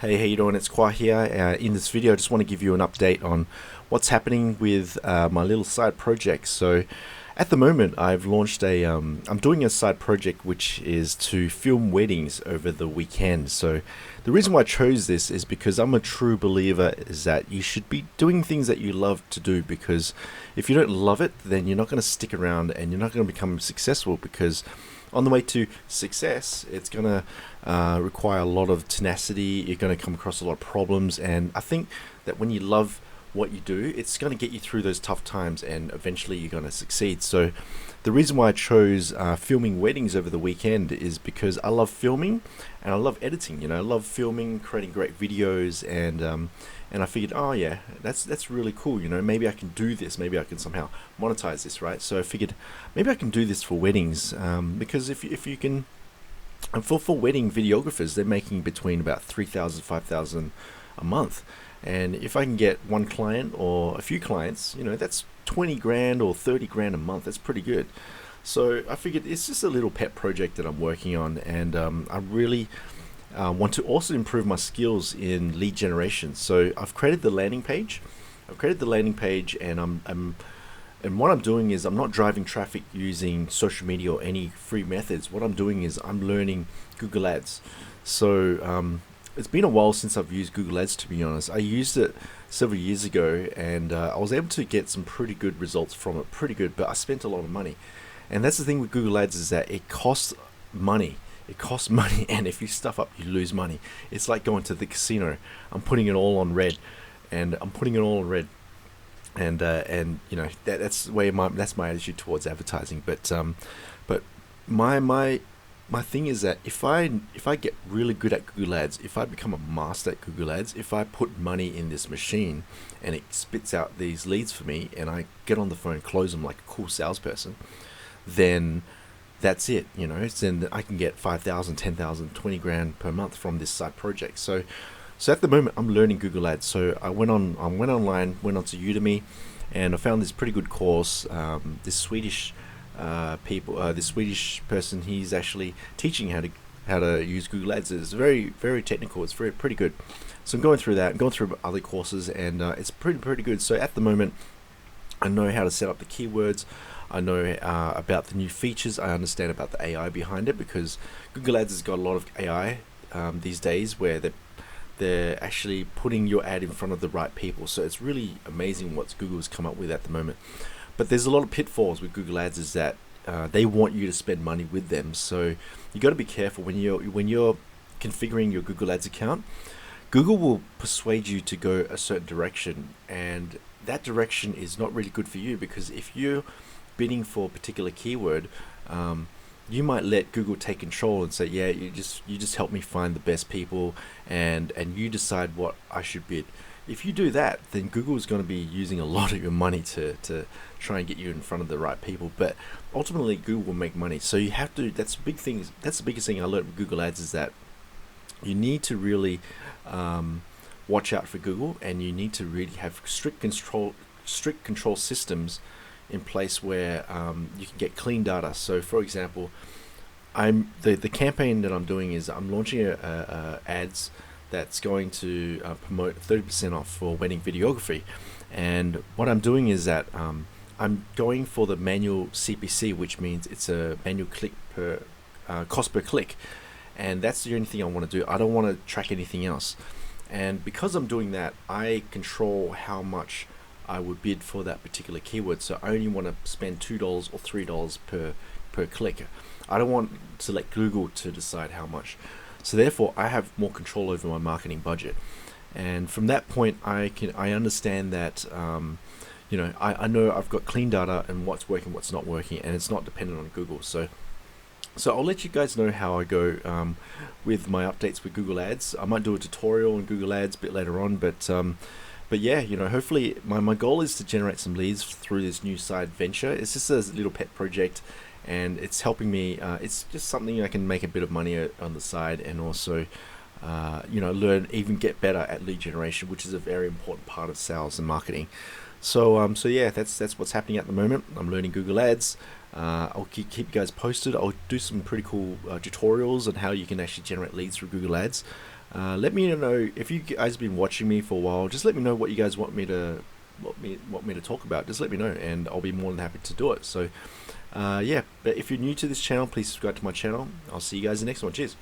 Hey, how you doing? It's Khoa here. In this video, I just want to give you an update on what's happening with my little side project. So, at the moment, I've launched I'm doing a side project which is to film weddings over the weekend. So, the reason why I chose this is because I'm a true believer is that you should be doing things that you love to do, because if you don't love it, then you're not going to stick around and you're not going to become successful, because on the way to success, it's going to require a lot of tenacity. You're going to come across a lot of problems, and I think that when you love what you do, it's going to get you through those tough times, and eventually you're going to succeed. So the reason why I chose filming weddings over the weekend is because I love filming and I love editing. I love filming, creating great videos, and I figured, oh yeah, that's really cool. Maybe I can do this. Maybe I can somehow monetize this, right? So I figured maybe I can do this for weddings, because if you can, and for wedding videographers, they're making between about 3,000, 5,000 a month, and if I can get one client or a few clients, that's 20 grand or 30 grand a month. That's pretty good. So I figured it's just a little pet project that I'm working on, and I really want to also improve my skills in lead generation. So I've created the landing page. And and what I'm doing is I'm not driving traffic using social media or any free methods. What I'm doing is I'm learning Google Ads. So it's been a while since I've used Google Ads, to be honest. I used it several years ago, and I was able to get some pretty good results from it. Pretty good, but I spent a lot of money. And that's the thing with Google Ads, is that it costs money. It costs money, and if you stuff up, you lose money. It's like going to the casino. I'm putting it all on red, and that's the way that's my attitude towards advertising. But my thing is that if I get really good at Google Ads, if I become a master at Google Ads, if I put money in this machine and it spits out these leads for me, and I get on the phone and close them like a cool salesperson, then that's it. Then I can get 5,000, 10,000, 20 grand per month from this side project. So at the moment, I'm learning Google Ads. So I went online, went onto Udemy, and I found this pretty good course. This Swedish this Swedish person, he's actually teaching how to use Google Ads. It's very, very technical. It's pretty good. So I'm going through that, and going through other courses, and it's pretty good. So at the moment, I know how to set up the keywords. I know about the new features. I understand about the AI behind it, because Google Ads has got a lot of AI these days, where they're actually putting your ad in front of the right people. So it's really amazing what Google's come up with at the moment. But there's a lot of pitfalls with Google Ads, is that they want you to spend money with them. So you got to be careful when you're configuring your Google Ads account. Google will persuade you to go a certain direction, and that direction is not really good for you, because if you're bidding for a particular keyword, you might let Google take control and say, yeah, you just help me find the best people, and you decide what I should bid. If you do that, then Google is going to be using a lot of your money to try and get you in front of the right people. But ultimately, Google will make money. So you have to. That's the biggest thing I learned with Google Ads, is that you need to really watch out for Google, and you need to really have strict control systems in place where you can get clean data. So, for example, the campaign that I'm doing is I'm launching a ads that's going to promote 30% off for wedding videography, and what I'm doing is that I'm going for the manual CPC, which means it's a manual click per cost per click, and that's the only thing I want to do. I don't want to track anything else, and because I'm doing that, I control how much I would bid for that particular keyword. So I only want to spend $2 or $3 per click. I don't want to let Google to decide how much. So therefore, I have more control over my marketing budget. And from that point, I understand that I know I've got clean data and what's working, what's not working, and it's not dependent on Google. So I'll let you guys know how I go with my updates with Google Ads. I might do a tutorial on Google Ads a bit later on, but yeah, hopefully my goal is to generate some leads through this new side venture. It's just a little pet project, and it's helping me. It's just something I can make a bit of money on the side, and also learn, even get better at lead generation, which is a very important part of sales and marketing. So yeah, that's what's happening at the moment. I'm learning Google Ads. I'll keep you guys posted. I'll do some pretty cool tutorials on how you can actually generate leads through Google Ads. Let me know if you guys have been watching me for a while. Just let me know what you guys want me to talk about. Just let me know, and I'll be more than happy to do it. So, yeah. But if you're new to this channel, please subscribe to my channel. I'll see you guys in the next one. Cheers.